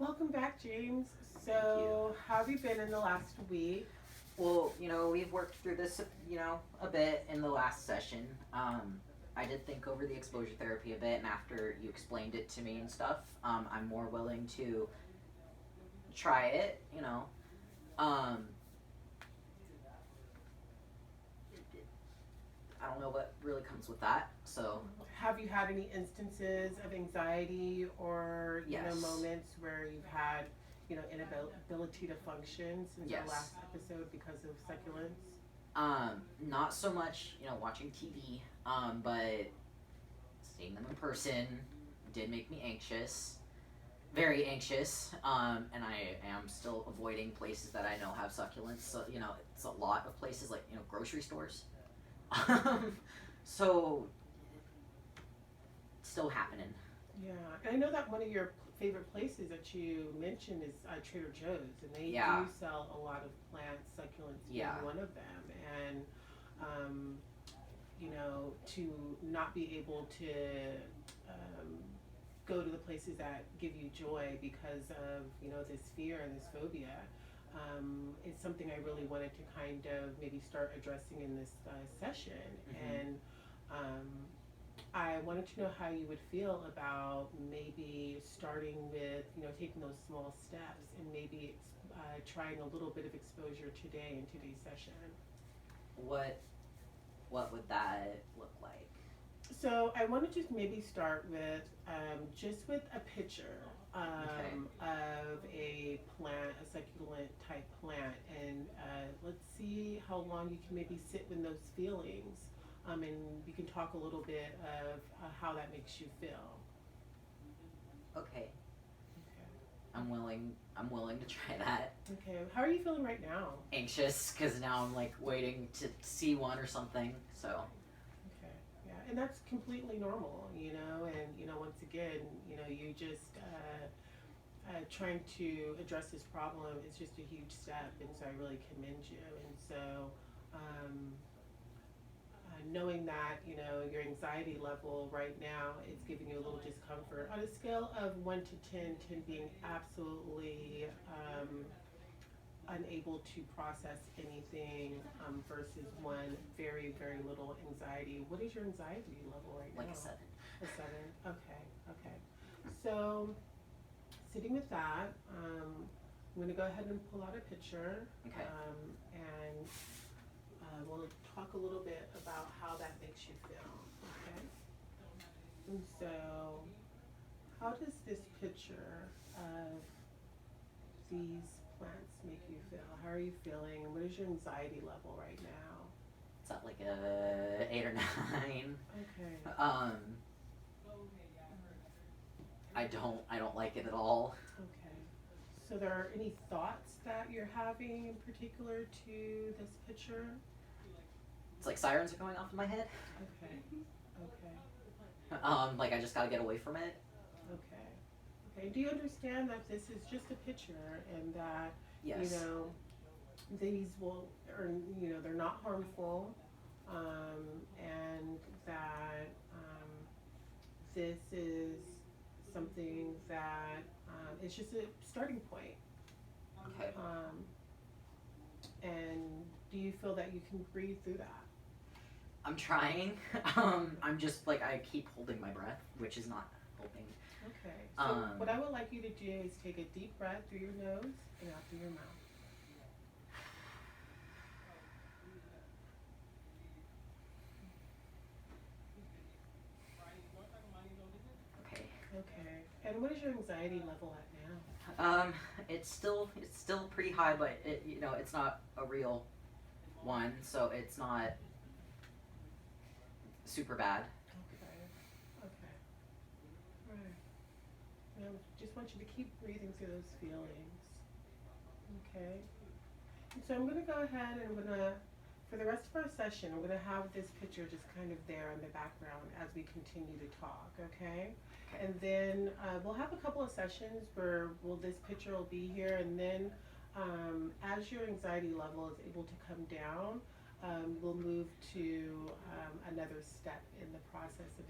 Welcome back, James. Thank you. So, how have you been in the last week? Well, we've worked through this, a bit in the last session. I did think over the exposure therapy a bit, and after you explained it to me and stuff, I'm more willing to try it. Um, I don't know what really comes with that. So, Have you had any instances of anxiety or, yes, moments where you've had, inability to function since our yes. last episode because of succulents? Not so much, watching TV, but seeing them in person did make me anxious. Very anxious, and I am still avoiding places that I know have succulents. So it's a lot of places like grocery stores. Um, so still happening. Yeah, and I know that one of your favorite places that you mentioned is Trader Joe's, and they Yeah, do sell a lot of plants, succulents being yeah. one of them. And um, to not be able to um, go to the places that give you joy because of, this fear and this phobia. It's something I really wanted to kind of maybe start addressing in this session. Hmm. And um, I wanted to know how you would feel about maybe starting with, taking those small steps and maybe trying a little bit of exposure today in today's session. What what would that look like? So I want to just maybe start with just with a picture Okay. of a plant, a succulent type plant, and let's see how long you can maybe sit with those feelings, and you can talk a little bit of how that makes you feel. Okay. Okay. I'm willing to try that. Okay. How are you feeling right now? Anxious because now I'm like waiting to see one or something. So Okay. Yeah, and that's completely normal, and once again, you just trying to address this problem is just a huge step, and so I really commend you. And so, um, knowing that your anxiety level right now is giving you a little discomfort on a scale of 1 to 10, 10 being absolutely unable to process anything versus one very very little anxiety. What is your anxiety level right like I now? said. A 7. Okay. Okay. So sitting with that, I'm going to go ahead and pull out a picture, Okay. and we'll talk a little bit about how that makes you feel. Okay. And so, how does this picture of these plants make you feel? How are you feeling? What is your anxiety level right now? It's at like a 8 or 9. Okay. Um, I don't like it at all. Okay. So, there are any thoughts that you're having in particular to this picture? It's like sirens are going off in my head. Okay. Okay. Like I just gotta get away from it. Okay. Okay. Do you understand that this is just a picture and that, you Yes. know, these will, or, they're not harmful, and that this is something that it's just a starting point. Okay. Um, and do you feel that you can breathe through that? I'm trying. I'm just like I keep holding my breath, which is not helping. Okay. So, what Um, I would like you to do is take a deep breath through your nose and out through your mouth. okay. Okay. And what is your anxiety level at now? Um, it's still pretty high, but it's not a real one, so it's not super bad. Okay. Okay. All right. And I just want you to keep breathing through those feelings. Okay. And so I'm going to go ahead and I'm going to, for the rest of our session, I'm going to have this picture just kind of there in the background as we continue to talk. Okay. Okay. And then we'll have a couple of sessions where this picture will be here, and then as your anxiety level is able to come down, we'll move to another step in the process of